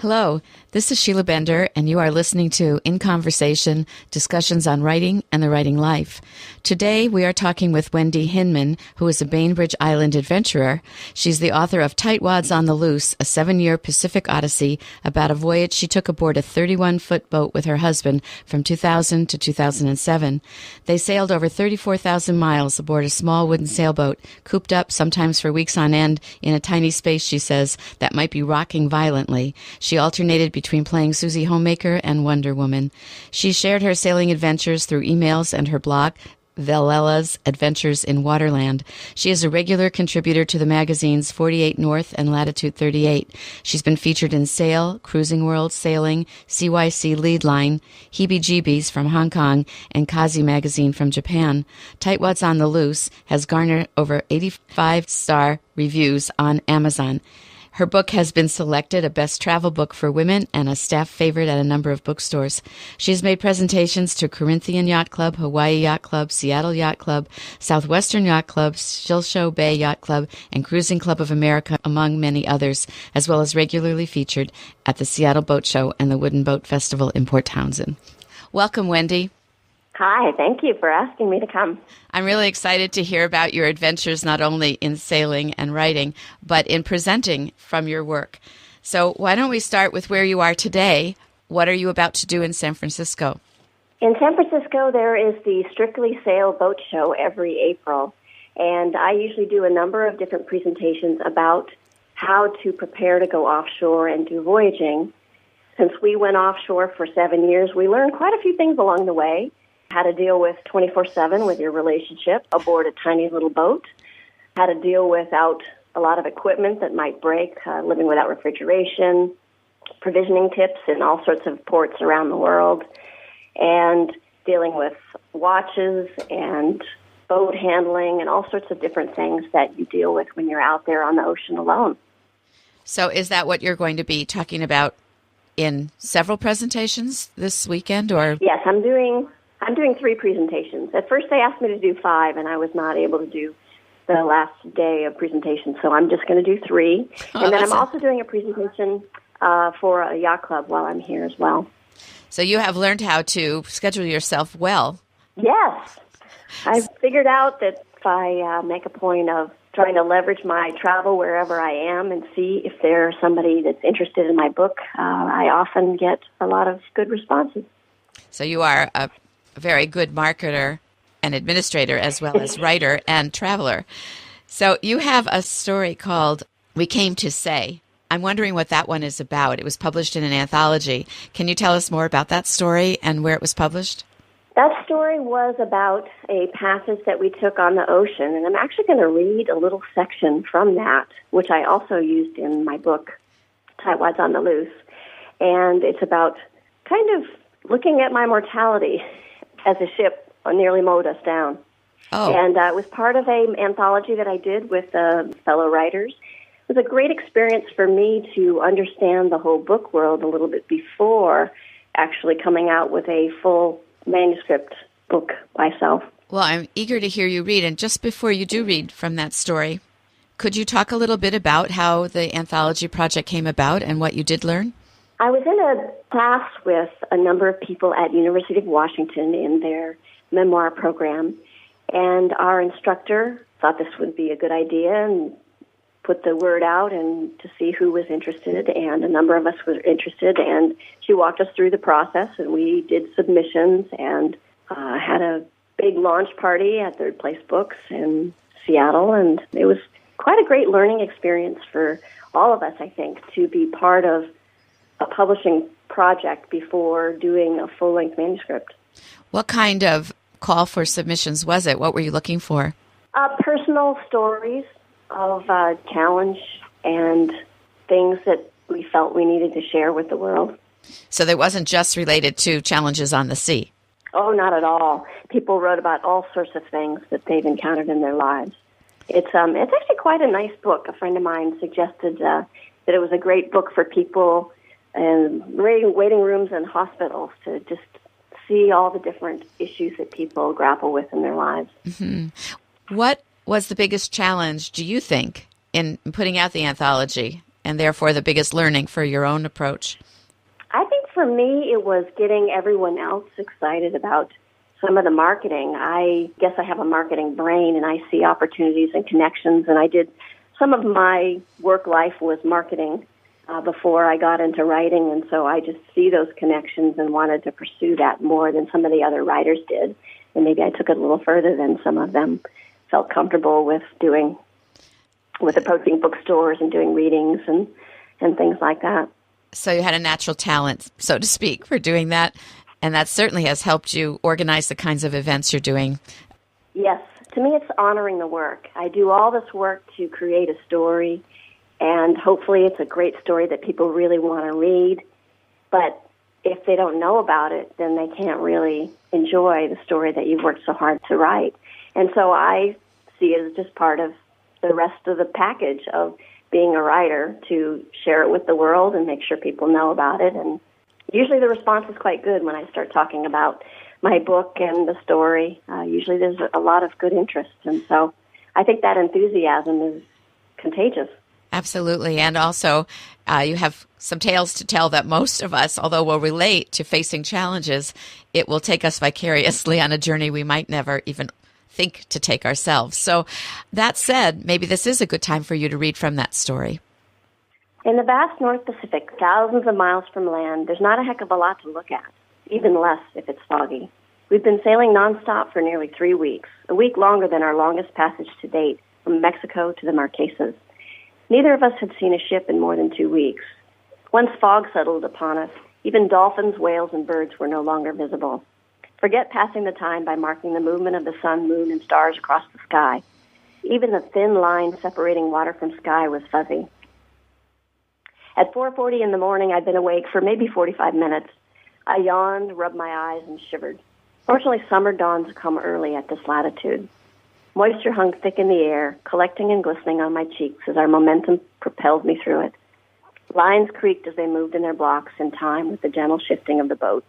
Hello, this is Sheila Bender, and you are listening to In Conversation, discussions on writing and the writing life. Today, we are talking with Wendy Hinman, who is a Bainbridge Island adventurer. She's the author of Tightwads on the Loose, a 7-year Pacific Odyssey about a voyage she took aboard a 31-foot boat with her husband from 2000 to 2007. They sailed over 34,000 miles aboard a small wooden sailboat, cooped up sometimes for weeks on end in a tiny space, she says, that might be rocking violently. She alternated between playing Susie Homemaker and Wonder Woman. She shared her sailing adventures through emails and her blog, Velella's Adventures in Waterland. She is a regular contributor to the magazines 48 North and Latitude 38. She's been featured in Sail, Cruising World, Sailing, CYC Lead Line, Heebie Jeebies from Hong Kong, and Kazi magazine from Japan. Tightwads on the Loose has garnered over 85-star reviews on Amazon. Her book has been selected a best travel book for women and a staff favorite at a number of bookstores. She has made presentations to Corinthian Yacht Club, Hawaii Yacht Club, Seattle Yacht Club, Southwestern Yacht Club, Shilsho Bay Yacht Club, and Cruising Club of America, among many others, as well as regularly featured at the Seattle Boat Show and the Wooden Boat Festival in Port Townsend. Welcome, Wendy. Hi, thank you for asking me to come. I'm really excited to hear about your adventures, not only in sailing and writing, but in presenting from your work. So why don't we start with where you are today? What are you about to do in San Francisco? In San Francisco, there is the Strictly Sail Boat Show every April, and I usually do a number of different presentations about how to prepare to go offshore and do voyaging. Since we went offshore for 7 years, we learned quite a few things along the way. How to deal with 24/7 with your relationship aboard a tiny little boat, how to deal without a lot of equipment that might break, living without refrigeration, provisioning tips in all sorts of ports around the world, and dealing with watches and boat handling and all sorts of different things that you deal with when you're out there on the ocean alone. So is that what you're going to be talking about in several presentations this weekend? Or Yes, I'm doing 3 presentations. At first they asked me to do 5, and I was not able to do the last day of presentation, so I'm just going to do 3. And then I'm also doing a presentation for a yacht club while I'm here as well. So you have learned how to schedule yourself well. Yes. I've figured out that if I make a point of trying to leverage my travel wherever I am and see if there's somebody that's interested in my book, I often get a lot of good responses. So you are a very good marketer and administrator as well as writer and traveler. So you have a story called We Came to Say. I'm wondering what that one is about. It was published in an anthology. Can you tell us more about that story and where it was published? That story was about a passage that we took on the ocean, and I'm actually going to read a little section from that, which I also used in my book, Tightwads on the Loose. And it's about kind of looking at my mortality as a ship nearly mowed us down. Oh. And it was part of an anthology that I did with fellow writers. It was a great experience for me to understand the whole book world a little bit before actually coming out with a full manuscript book myself. Well, I'm eager to hear you read. And just before you do read from that story, could you talk a little bit about how the anthology project came about and what you did learn? I was in a class with a number of people at University of Washington in their memoir program, and our instructor thought this would be a good idea and put the word out and to see who was interested, and a number of us were interested, and she walked us through the process, and we did submissions and had a big launch party at Third Place Books in Seattle, and it was quite a great learning experience for all of us, I think, to be part of a publishing project before doing a full-length manuscript. What kind of call for submissions was it? What were you looking for? Personal stories of challenge and things that we felt we needed to share with the world. So there wasn't just related to challenges on the sea? Oh, not at all. People wrote about all sorts of things that they've encountered in their lives. It's actually quite a nice book. A friend of mine suggested that it was a great book for people in waiting rooms and hospitals to just see all the different issues that people grapple with in their lives. Mm-hmm. What was the biggest challenge, do you think, in putting out the anthology and therefore the biggest learning for your own approach? I think for me, it was getting everyone else excited about some of the marketing. I guess I have a marketing brain, and I see opportunities and connections, and I did some of my work life was marketing before I got into writing, and so I just see those connections and wanted to pursue that more than some of the other writers did, and maybe I took it a little further than some of them felt comfortable with doing, with approaching bookstores and doing readings and things like that. So you had a natural talent, so to speak, for doing that, and that certainly has helped you organize the kinds of events you're doing. Yes. To me, it's honoring the work. I do all this work to create a story, and hopefully it's a great story that people really want to read. But if they don't know about it, then they can't really enjoy the story that you've worked so hard to write. And so I see it as just part of the rest of the package of being a writer, to share it with the world and make sure people know about it. And usually the response is quite good when I start talking about my book and the story. Usually there's a lot of good interest. And so I think that enthusiasm is contagious. Absolutely. And also, you have some tales to tell that most of us, although we'll relate to facing challenges, it will take us vicariously on a journey we might never even think to take ourselves. So that said, maybe this is a good time for you to read from that story. In the vast North Pacific, thousands of miles from land, there's not a heck of a lot to look at, even less if it's foggy. We've been sailing nonstop for nearly 3 weeks, a week longer than our longest passage to date, from Mexico to the Marquesas. Neither of us had seen a ship in more than 2 weeks. Once fog settled upon us, even dolphins, whales, and birds were no longer visible. Forget passing the time by marking the movement of the sun, moon, and stars across the sky. Even the thin line separating water from sky was fuzzy. At 4:40 in the morning, I'd been awake for maybe 45 minutes. I yawned, rubbed my eyes, and shivered. Fortunately, summer dawns come early at this latitude. Moisture hung thick in the air, collecting and glistening on my cheeks as our momentum propelled me through it. Lines creaked as they moved in their blocks in time with the gentle shifting of the boat.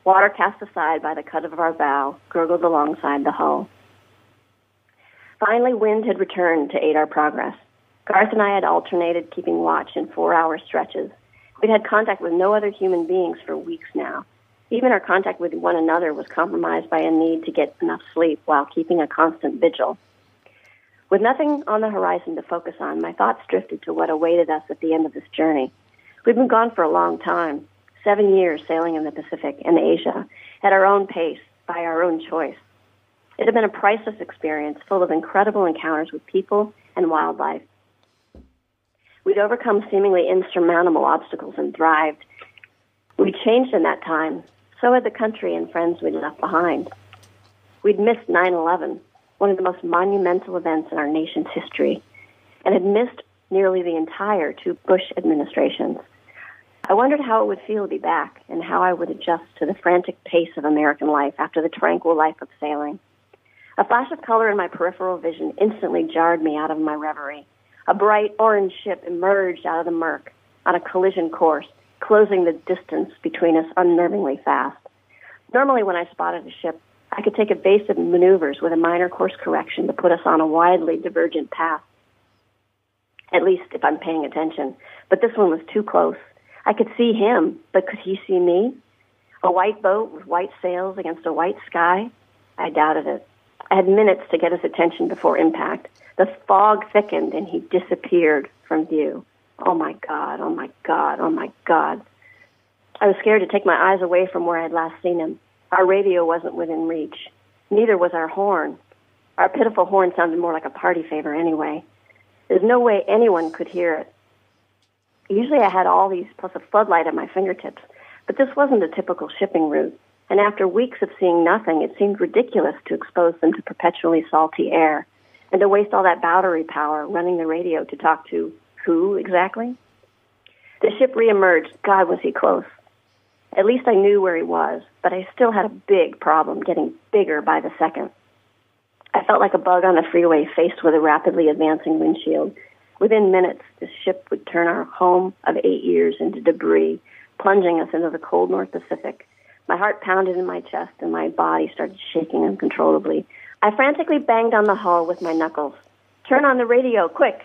Water cast aside by the cut of our bow gurgled alongside the hull. Finally, wind had returned to aid our progress. Garth and I had alternated keeping watch in 4-hour stretches. We'd had contact with no other human beings for weeks now. Even our contact with one another was compromised by a need to get enough sleep while keeping a constant vigil. With nothing on the horizon to focus on, my thoughts drifted to what awaited us at the end of this journey. We'd been gone for a long time, 7 years sailing in the Pacific and Asia, at our own pace, by our own choice. It had been a priceless experience full of incredible encounters with people and wildlife. We'd overcome seemingly insurmountable obstacles and thrived. We'd changed in that time. So had the country and friends we'd left behind. We'd missed 9/11, one of the most monumental events in our nation's history, and had missed nearly the entire 2 Bush administrations. I wondered how it would feel to be back and how I would adjust to the frantic pace of American life after the tranquil life of sailing. A flash of color in my peripheral vision instantly jarred me out of my reverie. A bright orange ship emerged out of the murk on a collision course, closing the distance between us unnervingly fast. Normally when I spotted a ship, I could take evasive maneuvers with a minor course correction to put us on a widely divergent path, at least if I'm paying attention. But this one was too close. I could see him, but could he see me? A white boat with white sails against a white sky? I doubted it. I had minutes to get his attention before impact. The fog thickened and he disappeared from view. Oh my God, oh my God, oh my God. I was scared to take my eyes away from where I had last seen him. Our radio wasn't within reach. Neither was our horn. Our pitiful horn sounded more like a party favor anyway. There's no way anyone could hear it. Usually I had all these plus a floodlight at my fingertips, but this wasn't a typical shipping route. And after weeks of seeing nothing, it seemed ridiculous to expose them to perpetually salty air and to waste all that battery power running the radio to talk to who exactly? The ship reemerged. God, was he close. At least I knew where he was, but I still had a big problem, getting bigger by the second. I felt like a bug on the freeway faced with a rapidly advancing windshield. Within minutes, this ship would turn our home of 8 years into debris, plunging us into the cold North Pacific. My heart pounded in my chest, and my body started shaking uncontrollably. I frantically banged on the hull with my knuckles. "Turn on the radio, quick!"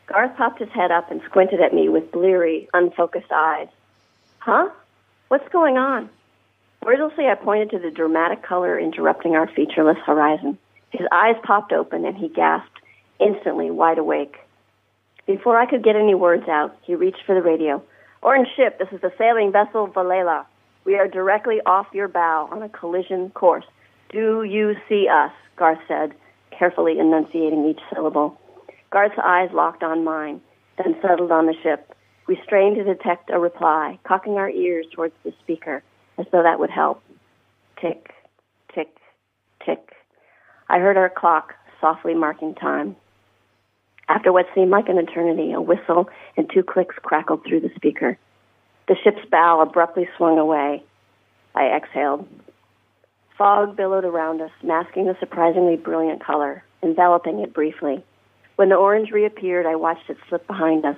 Garth popped his head up and squinted at me with bleary, unfocused eyes. Huh? What's going on? Wordlessly, I pointed to the dramatic color interrupting our featureless horizon. His eyes popped open, and he gasped, instantly wide awake. Before I could get any words out, he reached for the radio. Orange ship, this is the sailing vessel Valela. We are directly off your bow on a collision course. Do you see us? Garth said, carefully enunciating each syllable. Garth's eyes locked on mine, then settled on the ship. We strained to detect a reply, cocking our ears towards the speaker, as though that would help. Tick, tick, tick. I heard our clock softly marking time. After what seemed like an eternity, a whistle and 2 clicks crackled through the speaker. The ship's bow abruptly swung away. I exhaled. Fog billowed around us, masking the surprisingly brilliant color, enveloping it briefly. When the orange reappeared, I watched it slip behind us,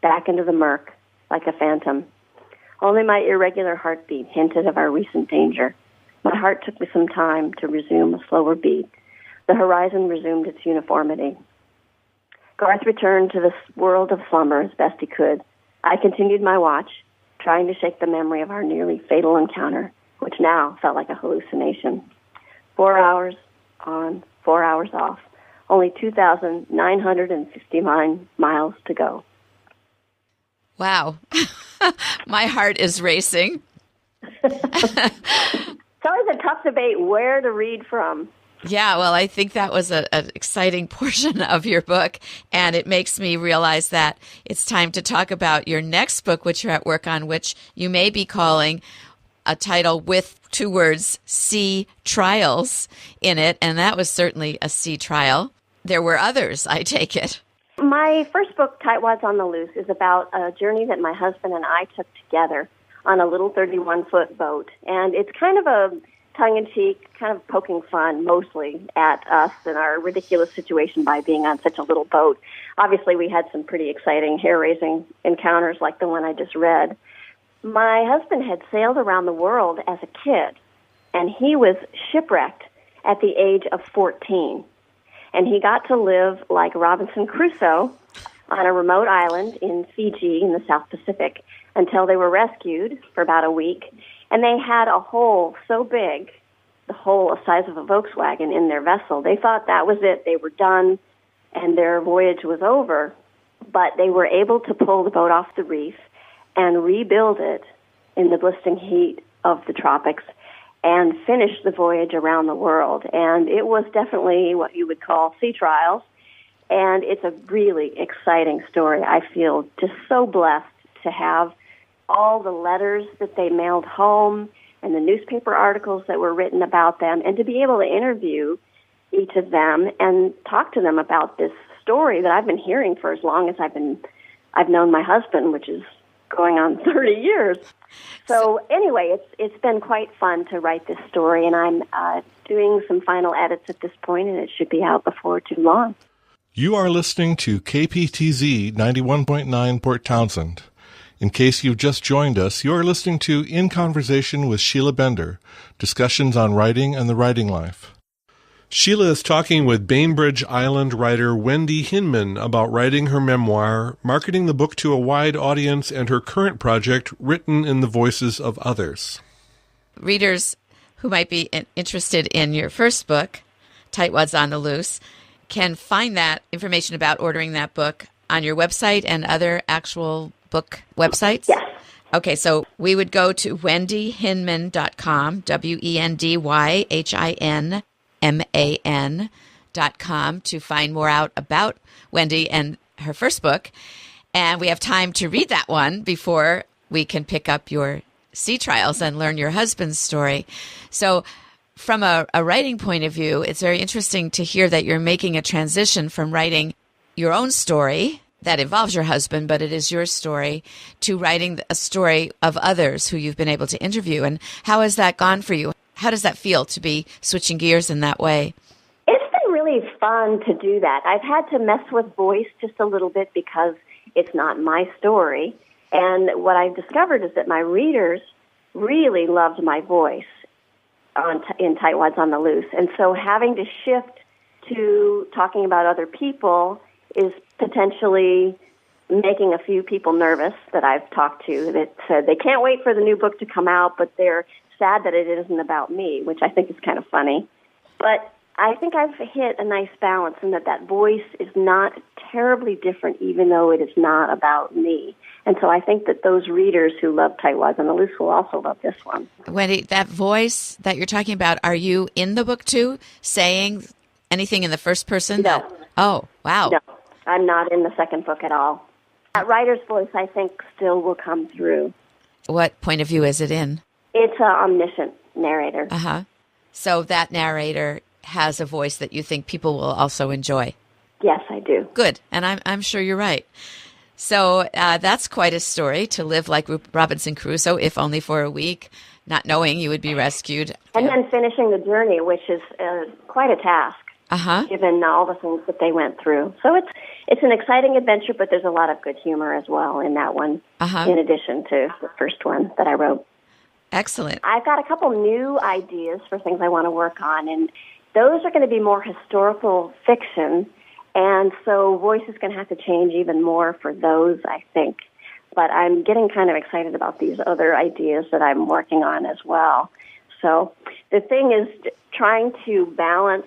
back into the murk, like a phantom. Only my irregular heartbeat hinted of our recent danger. My heart took me some time to resume a slower beat. The horizon resumed its uniformity. Garth returned to the world of slumber as best he could. I continued my watch, trying to shake the memory of our nearly fatal encounter, which now felt like a hallucination. 4 hours on, 4 hours off. Only 2,969 miles to go. Wow. My heart is racing. It's always a tough debate where to read from. Yeah, well, I think that was an exciting portion of your book, and it makes me realize that it's time to talk about your next book, which you're at work on, which you may be calling a title with 2 words, Sea Trials, in it, and that was certainly a sea trial. There were others, I take it. My first book, Tightwads on the Loose, is about a journey that my husband and I took together on a little 31-foot boat, and it's kind of a tongue-in-cheek, kind of poking fun mostly at us and our ridiculous situation by being on such a little boat. Obviously, we had some pretty exciting, hair-raising encounters like the one I just read. My husband had sailed around the world as a kid, and he was shipwrecked at the age of 14. And he got to live like Robinson Crusoe on a remote island in Fiji in the South Pacific until they were rescued for about a week. And they had a hole so big, the hole the size of a Volkswagen in their vessel. They thought that was it. They were done, and their voyage was over. But they were able to pull the boat off the reef and rebuild it in the blistering heat of the tropics and finish the voyage around the world. And it was definitely what you would call sea trials. And it's a really exciting story. I feel just so blessed to have all the letters that they mailed home and the newspaper articles that were written about them, and to be able to interview each of them and talk to them about this story that I've been hearing for as long as I've known my husband, which is going on 30 years. So anyway, it's been quite fun to write this story, and I'm doing some final edits at this point, and it should be out before too long. You are listening to KPTZ 91.9 Port Townsend. In case you've just joined us, you are listening to In Conversation with Sheila Bender, discussions on writing and the writing life. Sheila is talking with Bainbridge Island writer Wendy Hinman about writing her memoir, marketing the book to a wide audience, and her current project, Written in the Voices of Others. Readers who might be interested in your first book, Tightwads on the Loose, can find that information about ordering that book on your website and other actual book websites? Yes. Okay, so we would go to wendyhinman.com, WendyHinman.com, to find more out about Wendy and her first book. And we have time to read that one before we can pick up your sea trials and learn your husband's story. So from a writing point of view, it's very interesting to hear that you're making a transition from writing your own story that involves your husband, but it is your story, to writing a story of others who you've been able to interview. And how has that gone for you? How does that feel to be switching gears in that way? It's been really fun to do that. I've had to mess with voice just a little bit because it's not my story. And what I've discovered is that my readers really loved my voice in Tightwads on the Loose. And so having to shift to talking about other people is potentially making a few people nervous that I've talked to that said they can't wait for the new book to come out, but they're sad that it isn't about me, which I think is kind of funny. But I think I've hit a nice balance in that voice is not terribly different, even though it is not about me. And so I think that those readers who love Tightwads on the Loose will also love this one. Wendy, that voice that you're talking about, are you in the book too, saying anything in the first person? No. Oh, wow. No, I'm not in the second book at all. That writer's voice, I think, still will come through. What point of view is it in? It's an omniscient narrator. Uh-huh. So that narrator has a voice that you think people will also enjoy. Yes, I do. Good, and I'm sure you're right. So that's quite a story, to live like Robinson Crusoe, if only for a week, not knowing you would be rescued. And then finishing the journey, which is quite a task, given all the things that they went through. So it's an exciting adventure, but there's a lot of good humor as well in that one, in addition to the first one that I wrote. Excellent. I've got a couple new ideas for things I want to work on, and those are going to be more historical fiction, and so voice is going to have to change even more for those, I think. But I'm getting kind of excited about these other ideas that I'm working on as well. So the thing is trying to balance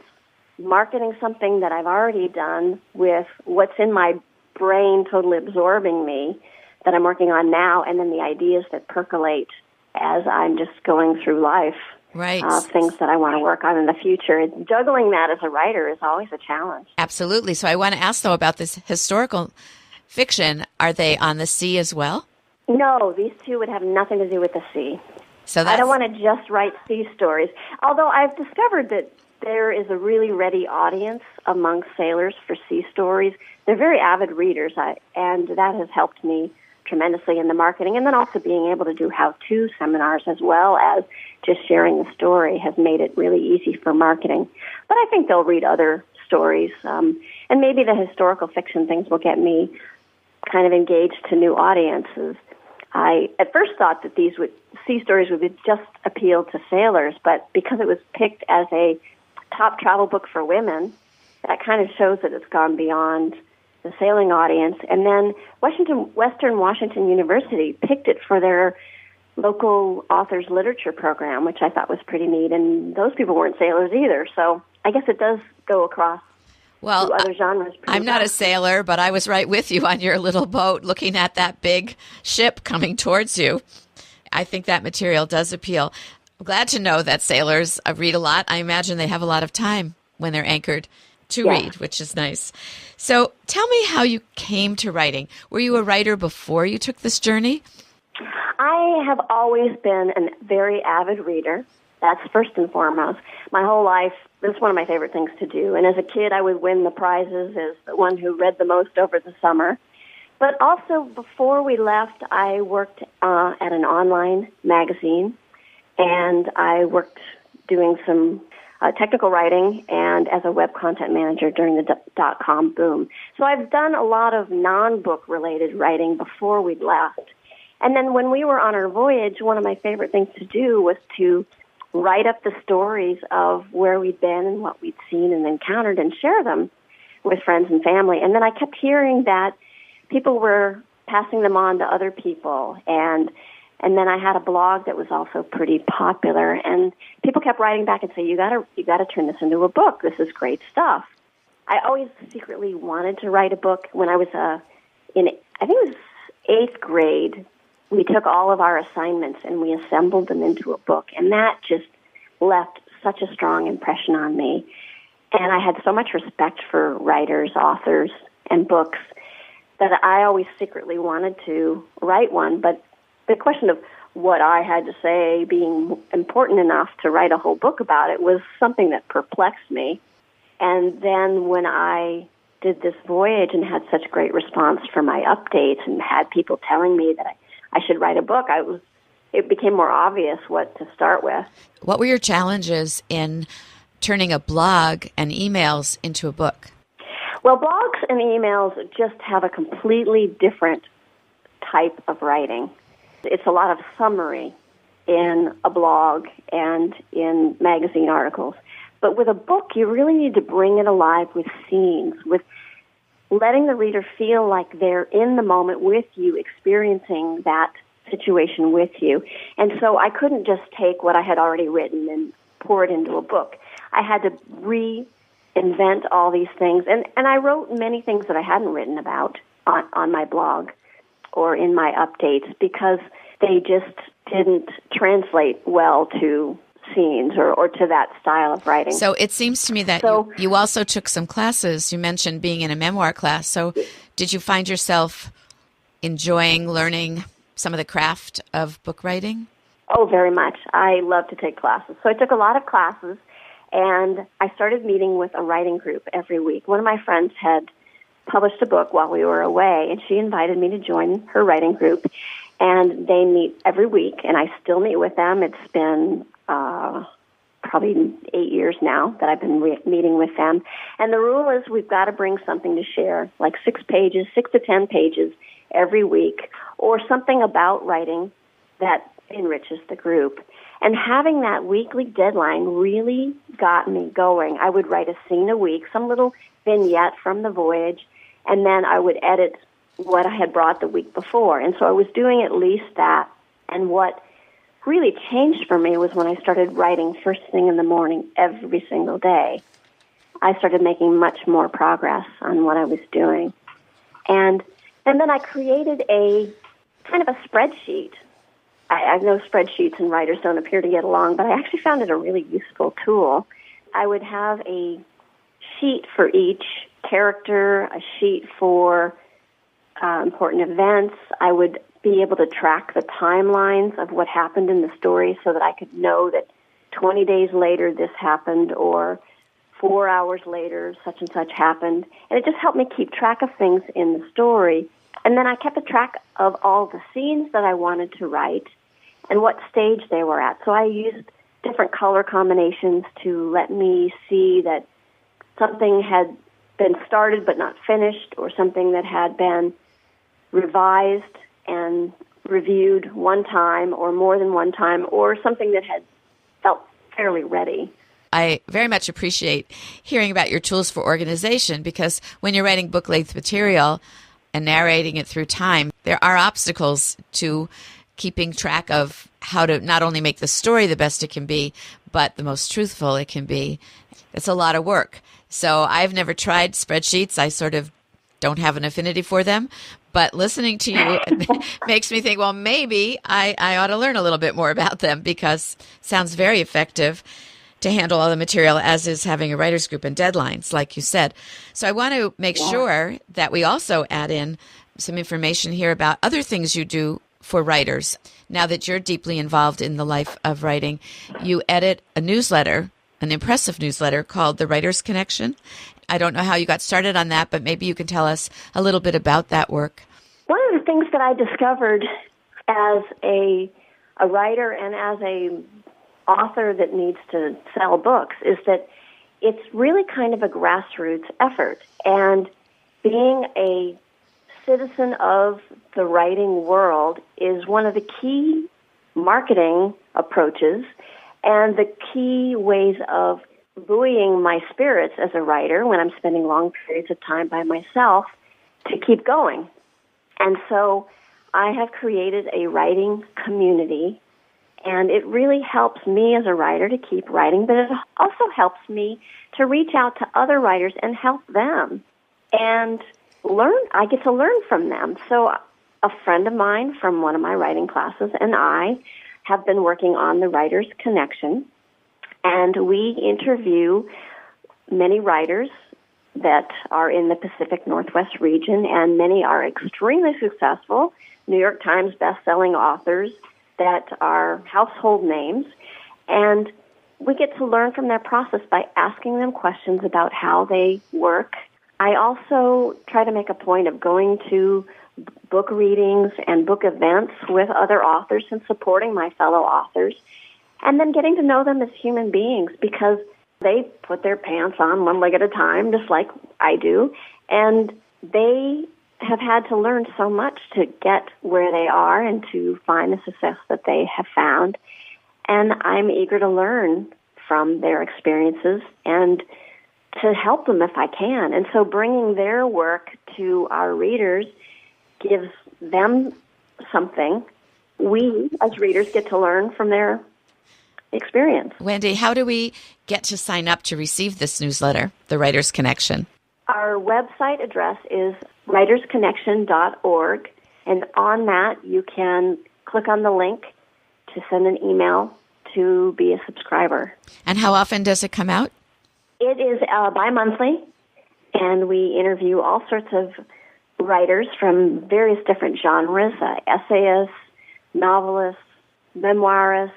marketing something that I've already done with what's in my brain totally absorbing me that I'm working on now, and then the ideas that percolate as I'm just going through life. Right. Things that I want to work on in the future. Juggling that as a writer is always a challenge. Absolutely. So I want to ask, though, about this historical fiction. Are they on the sea as well? No, these two would have nothing to do with the sea. So I don't want to just write sea stories. Although I've discovered that there is a really ready audience among sailors for sea stories. They're very avid readers, and that has helped me tremendously in the marketing, and then also being able to do how-to seminars as well as just sharing the story has made it really easy for marketing. But I think they'll read other stories, and maybe the historical fiction things will get me kind of engaged to new audiences. I at first thought that these sea stories would just appeal to sailors, but because it was picked as a top travel book for women, that kind of shows that it's gone beyond the sailing audience. And then Western Washington University picked it for their local authors literature program, which I thought was pretty neat. And those people weren't sailors either. So I guess it does go across to other genres. I'm not a sailor, but I was right with you on your little boat looking at that big ship coming towards you. I think that material does appeal. I'm glad to know that sailors read a lot. I imagine they have a lot of time when they're anchored to read, which is nice. So tell me how you came to writing. Were you a writer before you took this journey? I have always been a very avid reader. That's first and foremost. My whole life, this is one of my favorite things to do. And as a kid, I would win the prizes as the one who read the most over the summer. But also, before we left, I worked at an online magazine, and I worked doing some technical writing and as a web content manager during the dot-com boom. So I've done a lot of non-book related writing before we left. And then when we were on our voyage, one of my favorite things to do was to write up the stories of where we'd been and what we'd seen and encountered and share them with friends and family. And then I kept hearing that people were passing them on to other people, and then I had a blog that was also pretty popular, and people kept writing back and say, you gotta turn this into a book. This is great stuff. I always secretly wanted to write a book. When I was I think it was 8th grade, we took all of our assignments and we assembled them into a book, and that just left such a strong impression on me. And I had so much respect for writers, authors, and books that I always secretly wanted to write one, but the question of what I had to say being important enough to write a whole book about it was something that perplexed me. And then when I did this voyage and had such great response for my updates and had people telling me that I should write a book, it became more obvious what to start with. What were your challenges in turning a blog and emails into a book? Well, blogs and emails just have a completely different type of writing. It's a lot of summary in a blog and in magazine articles. But with a book, you really need to bring it alive with scenes, with letting the reader feel like they're in the moment with you, experiencing that situation with you. And so I couldn't just take what I had already written and pour it into a book. I had to reinvent all these things. And I wrote many things that I hadn't written about on my blog or in my updates because they just didn't translate well to scenes or to that style of writing. So it seems to me that you also took some classes. You mentioned being in a memoir class. So did you find yourself enjoying learning some of the craft of book writing? Oh, very much. I love to take classes. So I took a lot of classes, and I started meeting with a writing group every week. One of my friends had published a book while we were away, and she invited me to join her writing group. And they meet every week, and I still meet with them. It's been probably 8 years now that I've been meeting with them. And the rule is we've got to bring something to share, like 6 to 10 pages every week, or something about writing that enriches the group. And having that weekly deadline really got me going. I would write a scene a week, some little vignette from the voyage, and then I would edit what I had brought the week before. And so I was doing at least that. And what really changed for me was when I started writing first thing in the morning every single day. I started making much more progress on what I was doing. And then I created a kind of a spreadsheet. I know spreadsheets and writers don't appear to get along, but I actually found it a really useful tool. I would have a sheet for each character, a sheet for important events. I would be able to track the timelines of what happened in the story so that I could know that 20 days later this happened or 4 hours later such and such happened. And it just helped me keep track of things in the story. And then I kept a track of all the scenes that I wanted to write and what stage they were at. So I used different color combinations to let me see that something had been started but not finished, or something that had been revised and reviewed one time or more than one time, or something that had felt fairly ready. I very much appreciate hearing about your tools for organization, because when you're writing book-length material and narrating it through time, there are obstacles to keeping track of how to not only make the story the best it can be, but the most truthful it can be. It's a lot of work. So I've never tried spreadsheets. I sort of don't have an affinity for them. But listening to you makes me think, well, maybe I ought to learn a little bit more about them, because it sounds very effective to handle all the material, as is having a writer's group and deadlines, like you said. So I want to make sure that we also add in some information here about other things you do for writers. Now that you're deeply involved in the life of writing, you edit a newsletter, an impressive newsletter called The Writer's Connection. I don't know how you got started on that, but maybe you can tell us a little bit about that work. One of the things that I discovered as a writer and as a author that needs to sell books is that it's really kind of a grassroots effort. And being a citizen of the writing world is one of the key marketing approaches and the key ways of buoying my spirits as a writer when I'm spending long periods of time by myself to keep going. And so I have created a writing community, and it really helps me as a writer to keep writing, but it also helps me to reach out to other writers and help them and learn. I get to learn from them. So a friend of mine from one of my writing classes and I have been working on the Writer's Connection, and we interview many writers that are in the Pacific Northwest region, and many are extremely successful, New York Times best-selling authors that are household names, and we get to learn from their process by asking them questions about how they work. I also try to make a point of going to book readings and book events with other authors and supporting my fellow authors, and then getting to know them as human beings, because they put their pants on one leg at a time, just like I do, and they have had to learn so much to get where they are and to find the success that they have found. And I'm eager to learn from their experiences and to help them if I can. And so bringing their work to our readers gives them something. We, as readers, get to learn from their experience. Wendy, how do we get to sign up to receive this newsletter, The Writer's Connection? Our website address is writersconnection.org, and on that you can click on the link to send an email to be a subscriber. And how often does it come out? It is bi-monthly, and we interview all sorts of writers from various different genres, essayists, novelists, memoirists,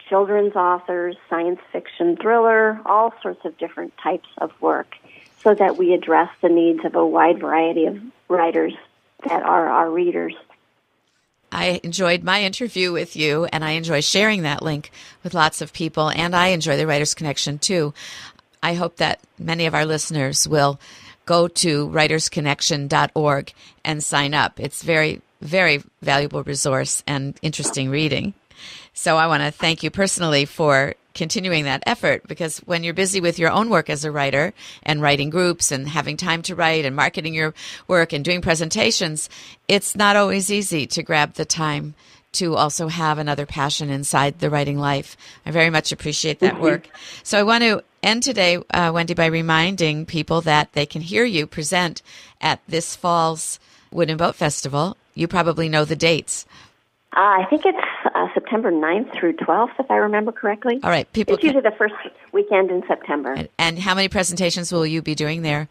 children's authors, science fiction, thriller, all sorts of different types of work, so that we address the needs of a wide variety of writers that are our readers. I enjoyed my interview with you, and I enjoy sharing that link with lots of people, and I enjoy the Writer's Connection too. I hope that many of our listeners will go to writersconnection.org and sign up. It's very, very valuable resource and interesting reading. So I want to thank you personally for continuing that effort, because when you're busy with your own work as a writer and writing groups and having time to write and marketing your work and doing presentations, it's not always easy to grab the time to also have another passion inside the writing life. I very much appreciate that work. So I want to end today, Wendy, by reminding people that they can hear you present at this fall's Wood and Boat Festival. You probably know the dates. I think it's September 9th through 12th, if I remember correctly. All right. It's usually the first weekend in September. And how many presentations will you be doing there?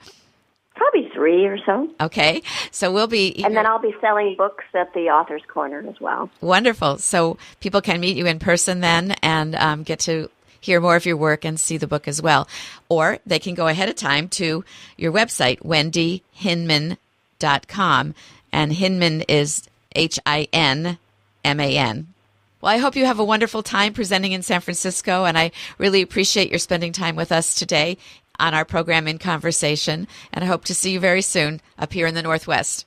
Probably 3 or so. Okay. So we'll be... And then I'll be selling books at the Author's Corner as well. Wonderful. So people can meet you in person then and get to hear more of your work and see the book as well. Or they can go ahead of time to your website, wendyhinman.com. And Hinman is Hinman. Well, I hope you have a wonderful time presenting in San Francisco, and I really appreciate your spending time with us today on our program In Conversation, and I hope to see you very soon up here in the Northwest.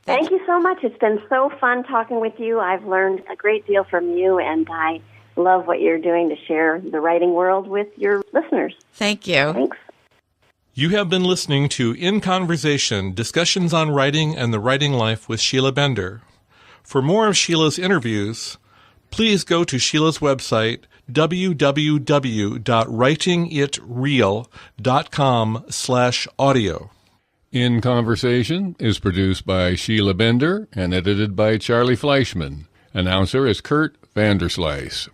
Thank you so much. It's been so fun talking with you. I've learned a great deal from you, and I love what you're doing to share the writing world with your listeners. Thank you. Thanks. You have been listening to In Conversation, Discussions on Writing and the Writing Life with Sheila Bender. For more of Sheila's interviews, please go to Sheila's website, www.writingitreal.com/audio. In Conversation is produced by Sheila Bender and edited by Charlie Fleischman. Announcer is Kurt Vanderslice.